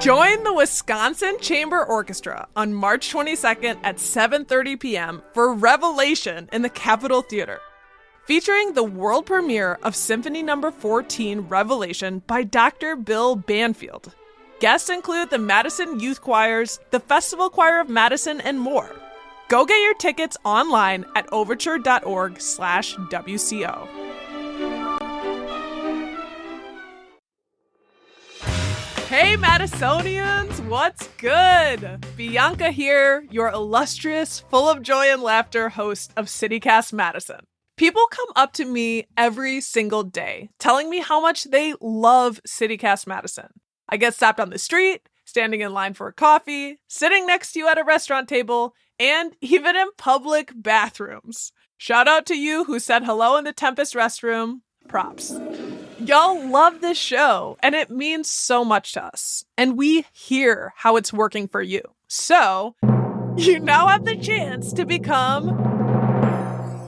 Join the Wisconsin Chamber Orchestra on March 22nd at 7:30 p.m. for Revelation in the Capitol Theater, featuring the world premiere of Symphony No. 14 Revelation by Dr. Bill Banfield. Guests include the Madison Youth Choirs, the Festival Choir of Madison, and more. Go get your tickets online at overture.org/WCO. Hey Madisonians, what's good? Bianca here, your illustrious, full of joy and laughter host of CityCast Madison. People come up to me every single day telling me how much they love CityCast Madison. I get stopped on the street, standing in line for a coffee, sitting next to you at a restaurant table, and even in public bathrooms. Shout out to you who said hello in the Tempest restroom. Props. Y'all love this show, and it means so much to us. And we hear how it's working for you. So, you now have the chance to become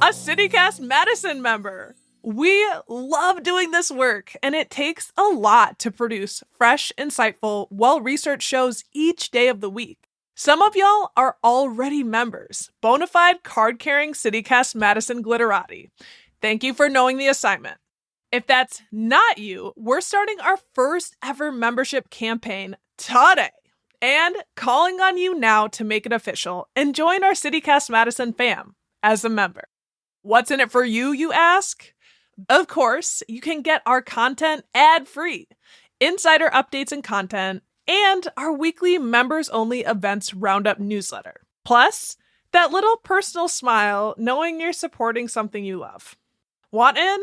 a CityCast Madison member. We love doing this work, and it takes a lot to produce fresh, insightful, well-researched shows each day of the week. Some of y'all are already members, bona fide card-carrying CityCast Madison glitterati. Thank you for knowing the assignment. If that's not you, we're starting our first ever membership campaign today and calling on you now to make it official and join our CityCast Madison fam as a member. What's in it for you, you ask? Of course, you can get our content ad-free, insider updates and content, and our weekly members-only events roundup newsletter. Plus, that little personal smile knowing you're supporting something you love. Want in?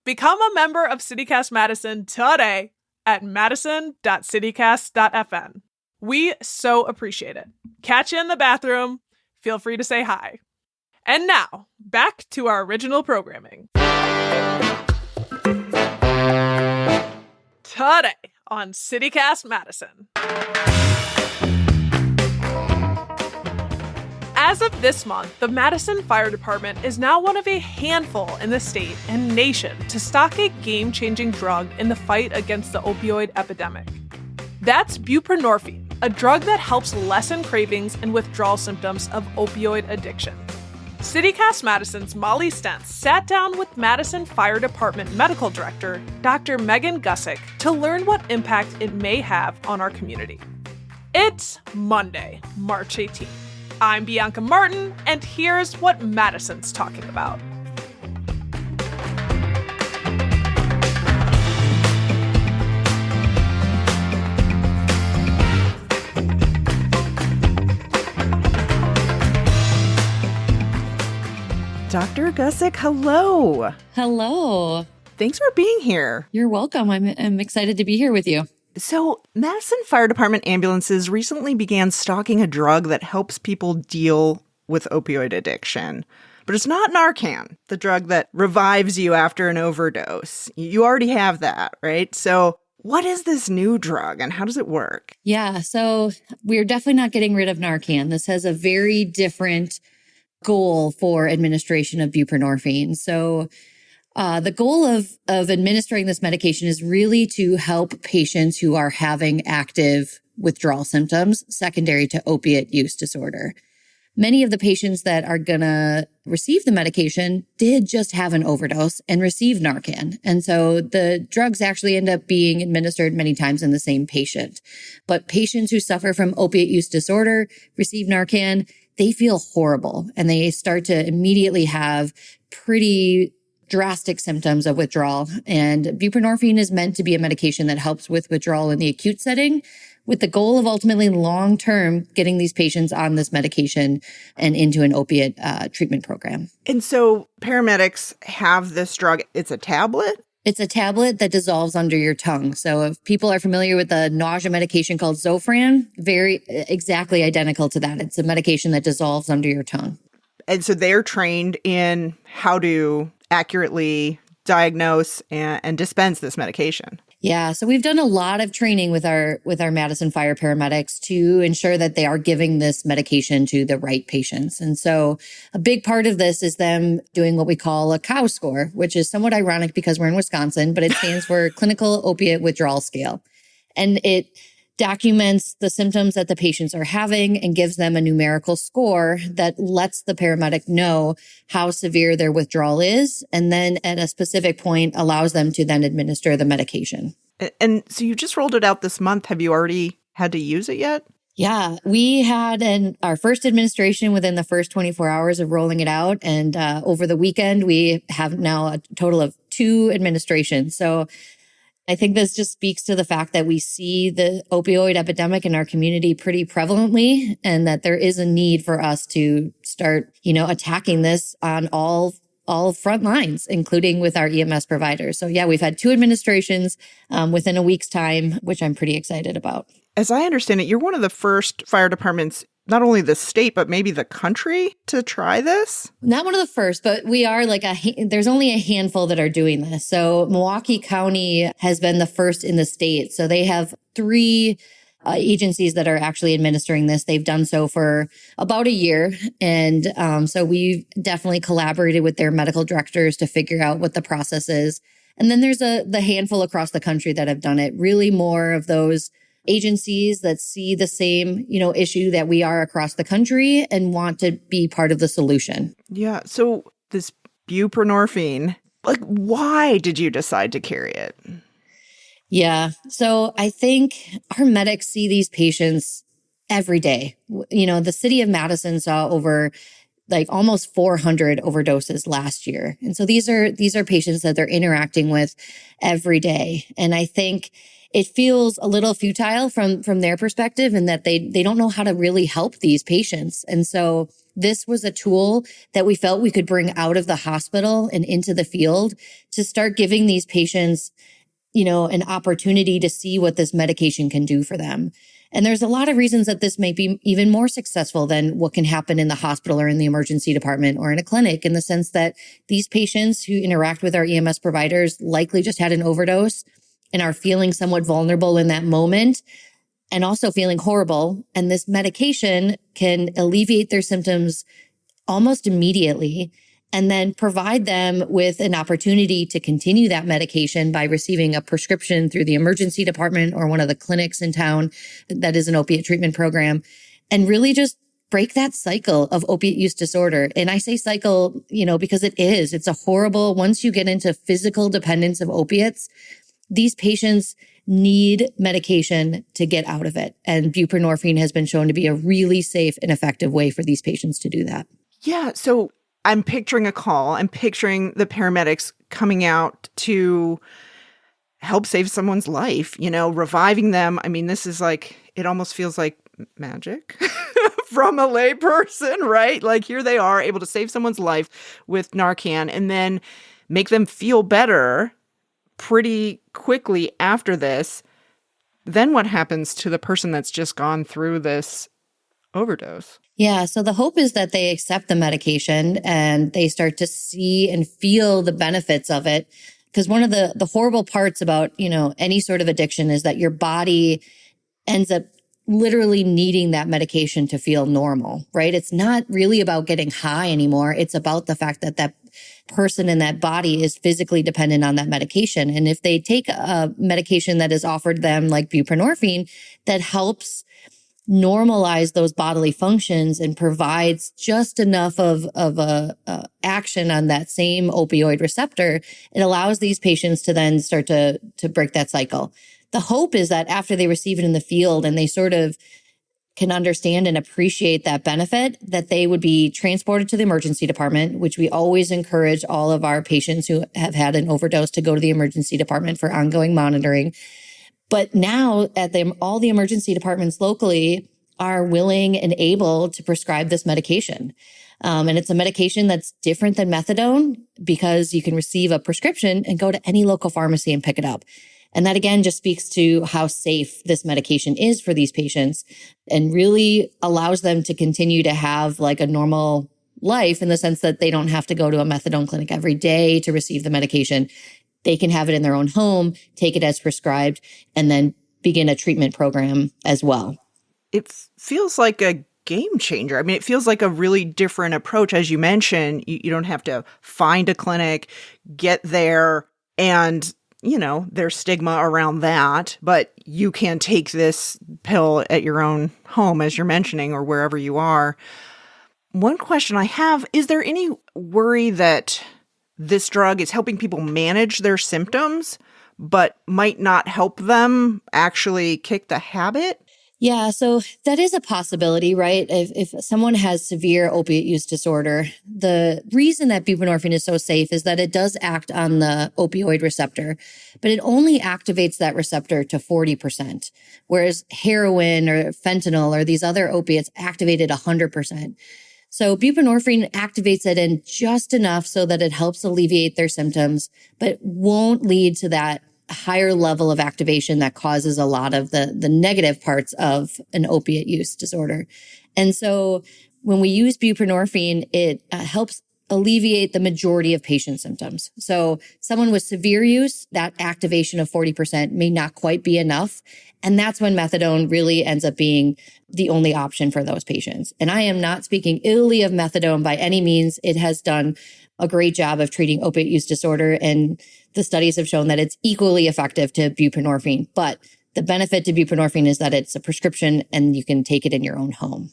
Become a member of CityCast Madison today at madison.citycast.fn. We so appreciate it. Catch you in the bathroom. Feel free to say hi. And now, back to our original programming. Today on CityCast Madison. As of this month, the Madison Fire Department is now one of a handful in the state and nation to stock a game-changing drug in the fight against the opioid epidemic. That's buprenorphine, a drug that helps lessen cravings and withdrawal symptoms of opioid addiction. CityCast Madison's Molly Stentz sat down with Madison Fire Department Medical Director, Dr. Megan Gussick, to learn what impact it may have on our community. It's Monday, March 18th. I'm Bianca Martin, and here's what Madison's talking about. Dr. Gussick, hello. Hello. Thanks for being here. You're welcome. I'm excited to be here with you. So, Madison Fire Department ambulances recently began stocking a drug that helps people deal with opioid addiction. But it's not Narcan, the drug that revives you after an overdose. You already have that, right? So, what is this new drug and how does it work? Yeah, so we're definitely not getting rid of Narcan. This has a very different goal for administration of buprenorphine. So, the goal of administering this medication is really to help patients who are having active withdrawal symptoms secondary to opiate use disorder. Many of the patients that are going to receive the medication did just have an overdose and receive Narcan. And so the drugs actually end up being administered many times in the same patient. But patients who suffer from opiate use disorder receive Narcan, they feel horrible and they start to immediately have pretty drastic symptoms of withdrawal. And buprenorphine is meant to be a medication that helps with withdrawal in the acute setting, with the goal of ultimately long-term getting these patients on this medication and into an opiate treatment program. And so paramedics have this drug. It's a tablet? It's a tablet that dissolves under your tongue. So if people are familiar with the nausea medication called Zofran, very exactly identical to that. It's a medication that dissolves under your tongue. And so they're trained in how to accurately diagnose and dispense this medication. Yeah, so we've done a lot of training with our Madison Fire paramedics to ensure that they are giving this medication to the right patients. And so a big part of this is them doing what we call a COW score, which is somewhat ironic because we're in Wisconsin, but it stands for Clinical Opiate Withdrawal Scale. And it documents the symptoms that the patients are having and gives them a numerical score that lets the paramedic know how severe their withdrawal is. And then at a specific point allows them to then administer the medication. And so you just rolled it out this month. Have you already had to use it yet? Yeah, we had our first administration within the first 24 hours of rolling it out. And over the weekend, we have now a total of 2 administrations. So I think this just speaks to the fact that we see the opioid epidemic in our community pretty prevalently, and that there is a need for us to start, attacking this on all front lines, including with our EMS providers. So yeah, we've had 2 administrations within a week's time, which I'm pretty excited about. As I understand it, you're one of the first fire departments, not only the state, but maybe the country, to try this? Not one of the first, but we are there's only a handful that are doing this. So Milwaukee County has been the first in the state. So they have 3 agencies that are actually administering this. They've done so for about a year. And so we've definitely collaborated with their medical directors to figure out what the process is. And then there's the handful across the country that have done it, really more of those agencies that see the same, issue that we are across the country and want to be part of the solution. Yeah. So this buprenorphine, why did you decide to carry it? Yeah. So I think our medics see these patients every day. The city of Madison saw over almost 400 overdoses last year. And so these are patients that they're interacting with every day. And I think it feels a little futile from their perspective, in that they don't know how to really help these patients. And so this was a tool that we felt we could bring out of the hospital and into the field to start giving these patients, an opportunity to see what this medication can do for them. And there's a lot of reasons that this may be even more successful than what can happen in the hospital or in the emergency department or in a clinic, in the sense that these patients who interact with our EMS providers likely just had an overdose and are feeling somewhat vulnerable in that moment, and also feeling horrible. And this medication can alleviate their symptoms almost immediately, and then provide them with an opportunity to continue that medication by receiving a prescription through the emergency department or one of the clinics in town that is an opiate treatment program, and really just break that cycle of opiate use disorder. And I say cycle, because it's a horrible, once you get into physical dependence of opiates, these patients need medication to get out of it. And buprenorphine has been shown to be a really safe and effective way for these patients to do that. Yeah. So I'm picturing a call. I'm picturing the paramedics coming out to help save someone's life, reviving them. I mean, this is it almost feels like magic from a layperson, right? Here they are, able to save someone's life with Narcan and then make them feel better pretty quickly after this. Then what happens to the person that's just gone through this overdose? Yeah. So the hope is that they accept the medication and they start to see and feel the benefits of it. Because one of the horrible parts about, any sort of addiction is that your body ends up literally needing that medication to feel normal, right? It's not really about getting high anymore. It's about the fact that that person in that body is physically dependent on that medication. And if they take a medication that is offered them, like buprenorphine, that helps normalize those bodily functions and provides just enough of a action on that same opioid receptor, it allows these patients to then start to break that cycle. The hope is that after they receive it in the field and they sort of can understand and appreciate that benefit, that they would be transported to the emergency department, which we always encourage all of our patients who have had an overdose to go to the emergency department for ongoing monitoring. But now all the emergency departments locally are willing and able to prescribe this medication. And it's a medication that's different than methadone because you can receive a prescription and go to any local pharmacy and pick it up. And that, again, just speaks to how safe this medication is for these patients and really allows them to continue to have a normal life, in the sense that they don't have to go to a methadone clinic every day to receive the medication. They can have it in their own home, take it as prescribed, and then begin a treatment program as well. It feels like a game changer. I mean, it feels like a really different approach. As you mentioned, you don't have to find a clinic, get there, and there's stigma around that, but you can take this pill at your own home, as you're mentioning, or wherever you are. One question I have, is there any worry that this drug is helping people manage their symptoms, but might not help them actually kick the habit? Yeah, so that is a possibility, right? If someone has severe opiate use disorder, the reason that buprenorphine is so safe is that it does act on the opioid receptor, but it only activates that receptor to 40%, whereas heroin or fentanyl or these other opiates activate it 100%. So buprenorphine activates it in just enough so that it helps alleviate their symptoms, but won't lead to that higher level of activation that causes a lot of the negative parts of an opiate use disorder. And so when we use buprenorphine, it helps alleviate the majority of patient symptoms. So someone with severe use, that activation of 40% may not quite be enough. And that's when methadone really ends up being the only option for those patients. And I am not speaking illy of methadone by any means. It has done a great job of treating opiate use disorder, and the studies have shown that it's equally effective to buprenorphine. But the benefit to buprenorphine is that it's a prescription and you can take it in your own home.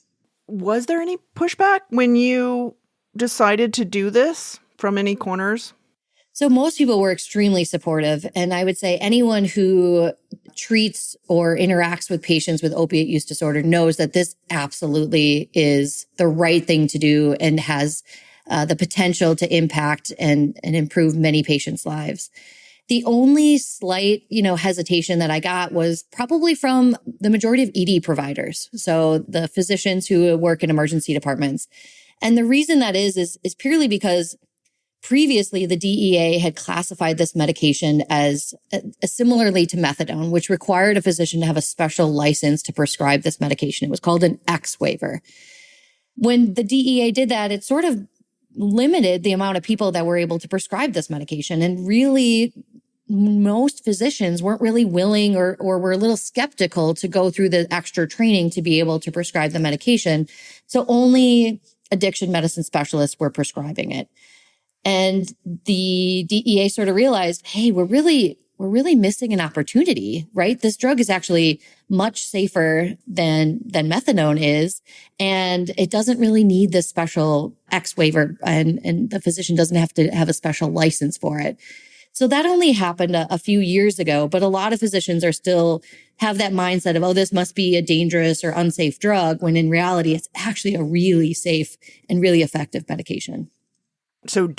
Was there any pushback when you decided to do this from any corners? So most people were extremely supportive. And I would say anyone who treats or interacts with patients with opiate use disorder knows that this absolutely is the right thing to do and has the potential to impact and improve many patients' lives. The only slight, hesitation that I got was probably from the majority of ED providers. So the physicians who work in emergency departments. And the reason that is purely because previously the DEA had classified this medication as similarly to methadone, which required a physician to have a special license to prescribe this medication. It was called an X waiver. When the DEA did that, it sort of limited the amount of people that were able to prescribe this medication. And really, most physicians weren't really willing or were a little skeptical to go through the extra training to be able to prescribe the medication. So only addiction medicine specialists were prescribing it. And the DEA sort of realized, hey, we're really missing an opportunity, right? This drug is actually much safer than methadone is. And it doesn't really need this special X waiver, and the physician doesn't have to have a special license for it. So that only happened a few years ago, but a lot of physicians are still have that mindset of, oh, this must be a dangerous or unsafe drug, when in reality, it's actually a really safe and really effective medication. So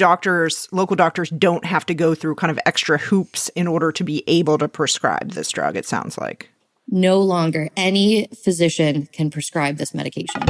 local doctors don't have to go through kind of extra hoops in order to be able to prescribe this drug, it sounds like. No longer. Any physician can prescribe this medication.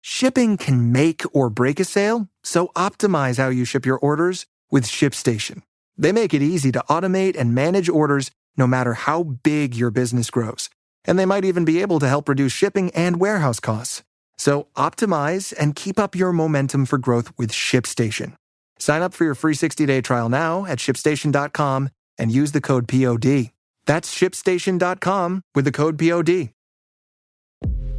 Shipping can make or break a sale, so optimize how you ship your orders with ShipStation. They make it easy to automate and manage orders no matter how big your business grows. And they might even be able to help reduce shipping and warehouse costs. So optimize and keep up your momentum for growth with ShipStation. Sign up for your free 60-day trial now at ShipStation.com and use the code POD. That's ShipStation.com with the code POD.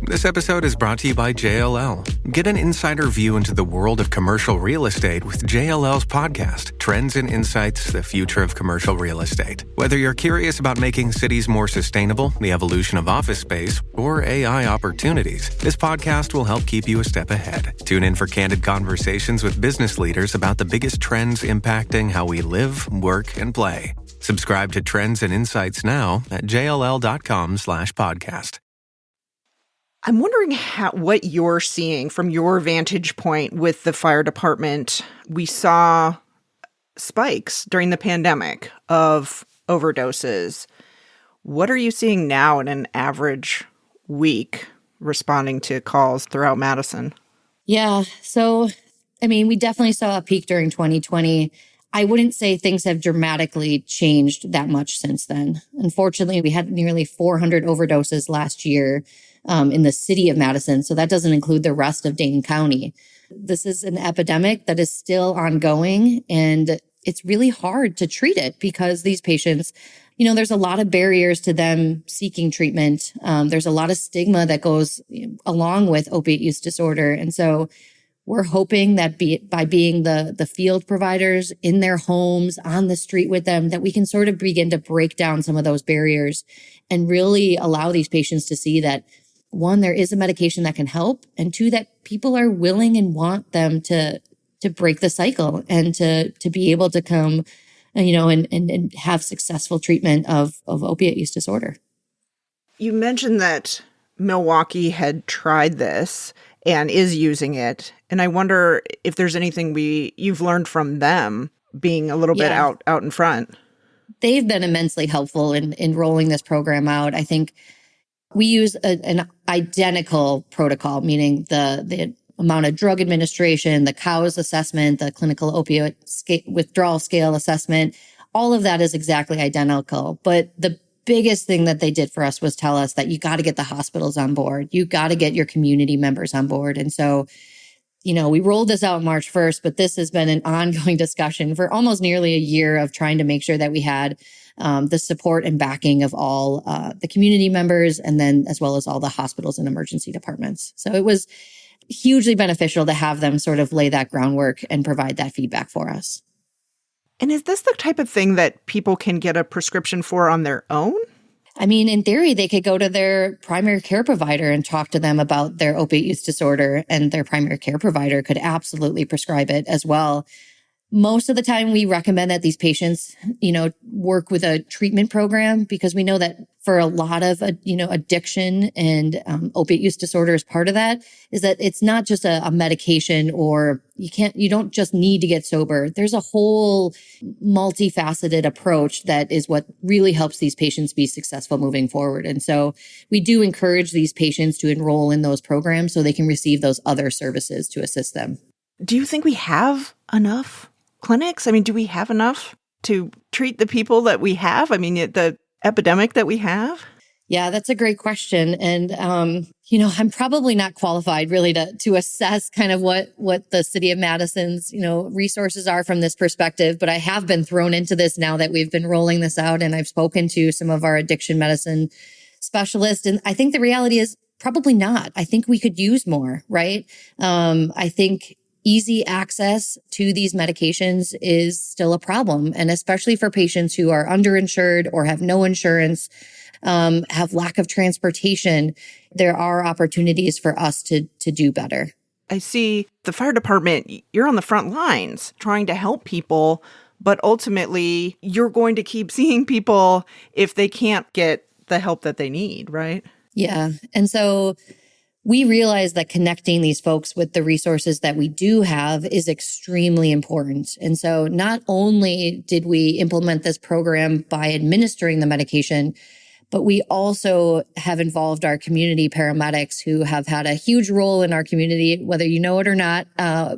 This episode is brought to you by JLL. Get an insider view into the world of commercial real estate with JLL's podcast, Trends and Insights, the Future of Commercial Real Estate. Whether you're curious about making cities more sustainable, the evolution of office space, or AI opportunities, this podcast will help keep you a step ahead. Tune in for candid conversations with business leaders about the biggest trends impacting how we live, work, and play. Subscribe to Trends and Insights now at jll.com/podcast. I'm wondering what you're seeing from your vantage point with the fire department. We saw spikes during the pandemic of overdoses. What are you seeing now in an average week responding to calls throughout Madison? Yeah. So, we definitely saw a peak during 2020. I wouldn't say things have dramatically changed that much since then. Unfortunately, we had nearly 400 overdoses last year in the city of Madison. So that doesn't include the rest of Dane County. This is an epidemic that is still ongoing, and it's really hard to treat it because these patients, there's a lot of barriers to them seeking treatment. There's a lot of stigma that goes along with opiate use disorder. And so we're hoping that by being the field providers in their homes, on the street with them, that we can sort of begin to break down some of those barriers and really allow these patients to see that, one, there is a medication that can help, and two, that people are willing and want them to break the cycle and to be able to come, and have successful treatment of opiate use disorder. You mentioned that Milwaukee had tried this and is using it. And I wonder if there's anything you've learned from them being a little bit out in front. They've been immensely helpful in rolling this program out. I think we use an identical protocol, meaning the amount of drug administration, the COWS assessment, the clinical opioid withdrawal scale assessment. All of that is exactly identical. But the biggest thing that they did for us was tell us that you got to get the hospitals on board. You got to get your community members on board. And so, we rolled this out March 1st, but this has been an ongoing discussion for almost nearly a year of trying to make sure that we had the support and backing of all the community members, and then as well as all the hospitals and emergency departments. So it was hugely beneficial to have them sort of lay that groundwork and provide that feedback for us. And is this the type of thing that people can get a prescription for on their own? I mean, in theory, they could go to their primary care provider and talk to them about their opiate use disorder, and their primary care provider could absolutely prescribe it as well. Most of the time, we recommend that these patients, work with a treatment program, because we know that for a lot of, addiction and opiate use disorder as part of that, is that it's not just a medication, or you don't just need to get sober. There's a whole multifaceted approach that is what really helps these patients be successful moving forward. And so we do encourage these patients to enroll in those programs so they can receive those other services to assist them. Do you think we have enough clinics? I mean, do we have enough to treat the people that we have? I mean, the epidemic that we have? Yeah, that's a great question. And, I'm probably not qualified really to assess kind of what the city of Madison's, resources are from this perspective. But I have been thrown into this now that we've been rolling this out, and I've spoken to some of our addiction medicine specialists. And I think the reality is probably not. I think we could use more, right? I think easy access to these medications is still a problem. And especially for patients who are underinsured or have no insurance, have lack of transportation, there are opportunities for us to do better. I see the fire department, you're on the front lines trying to help people, but ultimately you're going to keep seeing people if they can't get the help that they need, right? Yeah. And so we realize that connecting these folks with the resources that we do have is extremely important. And so not only did we implement this program by administering the medication, but we also have involved our community paramedics, who have had a huge role in our community, whether you know it or not,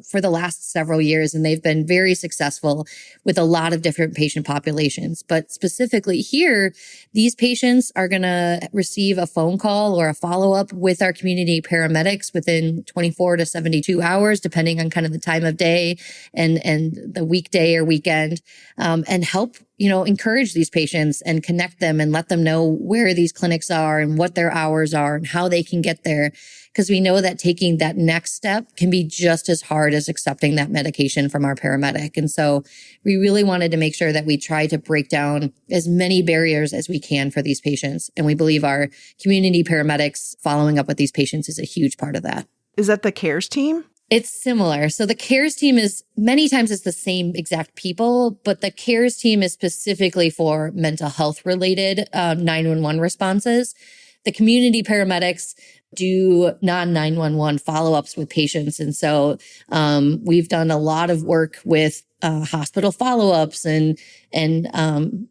for the last several years. And they've been very successful with a lot of different patient populations. But specifically here, these patients are going to receive a phone call or a follow-up with our community paramedics within 24 to 72 hours, depending on kind of the time of day and the weekday or weekend, and help encourage these patients and connect them and let them know where these clinics are and what their hours are and how they can get there. Because we know that taking that next step can be just as hard as accepting that medication from our paramedic. And so we really wanted to make sure that we try to break down as many barriers as we can for these patients. And we believe our community paramedics following up with these patients is a huge part of that. Is that the CARES team? It's similar. So the CARES team is many times it's the same exact people, but the CARES team is specifically for mental health related 911 responses. The community paramedics do non-911 follow-ups with patients. And so we've done a lot of work with hospital follow-ups and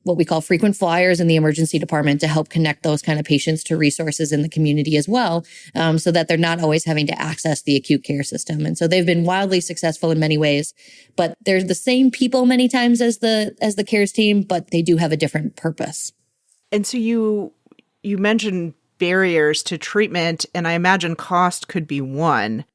what we call frequent flyers in the emergency department to help connect those kind of patients to resources in the community as well, so that they're not always having to access the acute care system. And so they've been wildly successful in many ways, but they're the same people many times as the CARES team, but they do have a different purpose. And so you mentioned barriers to treatment, and I imagine cost could be one.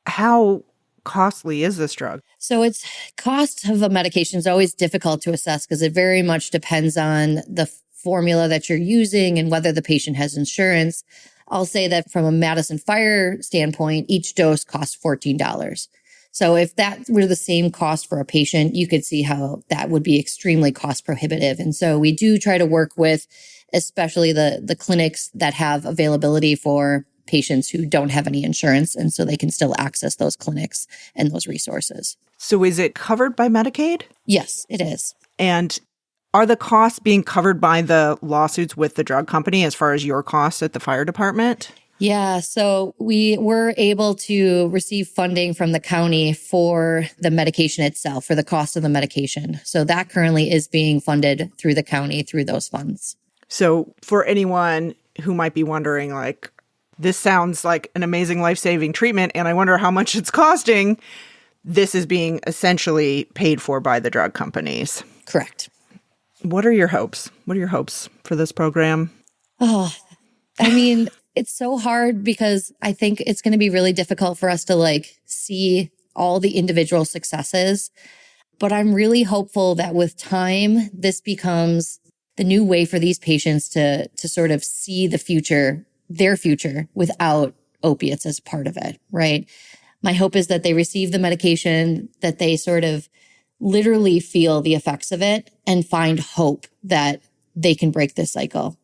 How costly is this drug? So it's cost of a medication is always difficult to assess because it very much depends on the formula that you're using and whether the patient has insurance. I'll say that from a Madison Fire standpoint, each dose costs $14. So if that were the same cost for a patient, you could see how that would be extremely cost prohibitive. And so we do try to work with especially the clinics that have availability for patients who don't have any insurance. And so they can still access those clinics and those resources. So is it covered by Medicaid? Yes, it is. And are the costs being covered by the lawsuits with the drug company as far as your costs at the fire department? Yeah, so we were able to receive funding from the county for the medication itself, for the cost of the medication. So that currently is being funded through the county through those funds. So for anyone who might be wondering, like, this sounds like an amazing life-saving treatment, and I wonder how much it's costing, this is being essentially paid for by the drug companies. Correct. What are your hopes? What are your hopes for this program? Oh, I mean, it's so hard because I think it's going to be really difficult for us to see all the individual successes. But I'm really hopeful that with time, this becomes the new way for these patients to sort of see the future, their future, without opiates as part of it, right? My hope is that they receive the medication, that they sort of literally feel the effects of it and find hope that they can break this cycle.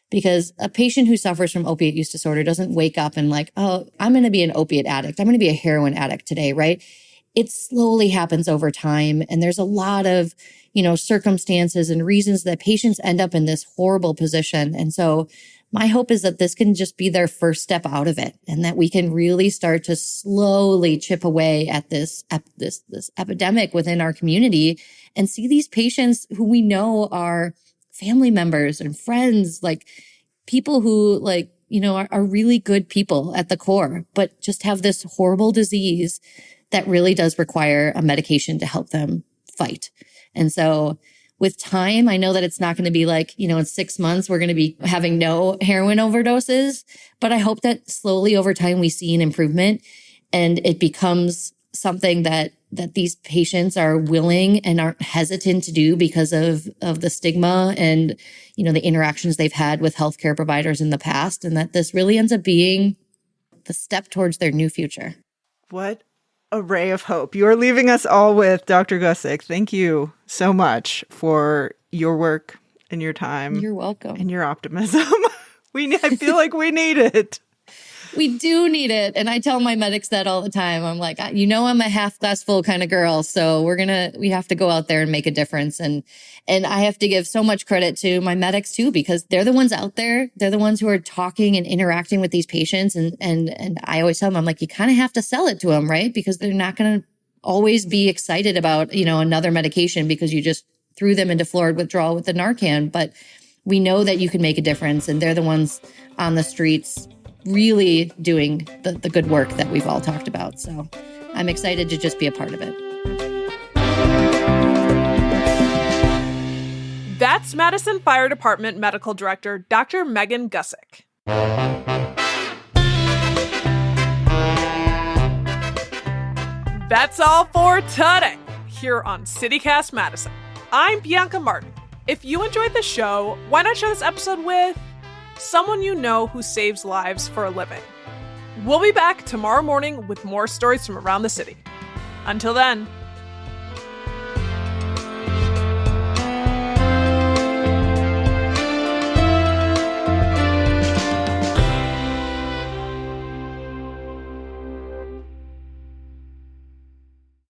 Because a patient who suffers from opiate use disorder doesn't wake up and oh, I'm going to be an opiate addict. I'm going to be a heroin addict today, right? It slowly happens over time. And there's a lot of, circumstances and reasons that patients end up in this horrible position. And so my hope is that this can just be their first step out of it and that we can really start to slowly chip away at this epidemic within our community and see these patients who we know are family members and friends, people who are really good people at the core, but just have this horrible disease that really does require a medication to help them fight. And so with time, I know that it's not going to be in 6 months, we're going to be having no heroin overdoses, but I hope that slowly over time we see an improvement and it becomes something that these patients are willing and aren't hesitant to do because of the stigma and, the interactions they've had with healthcare providers in the past, and that this really ends up being the step towards their new future. What a ray of hope you are leaving us all with, Dr. Gussick. Thank you so much for your work and your time. You're welcome. And your optimism. I feel like we need it. We do need it. And I tell my medics that all the time. I'm like, I'm a half glass full kind of girl. So we have to go out there and make a difference. And I have to give so much credit to my medics too, because they're the ones out there. They're the ones who are talking and interacting with these patients. And I always tell them, I'm like, you kind of have to sell it to them, right? Because they're not going to always be excited about, another medication because you just threw them into fluoride withdrawal with the Narcan. But we know that you can make a difference. And they're the ones on the streets really doing the good work that we've all talked about. So I'm excited to just be a part of it. That's Madison Fire Department Medical Director, Dr. Megan Gussick. That's all for today here on CityCast Madison. I'm Bianca Martin. If you enjoyed the show, why not share this episode with someone you know who saves lives for a living? We'll be back tomorrow morning with more stories from around the city. Until then,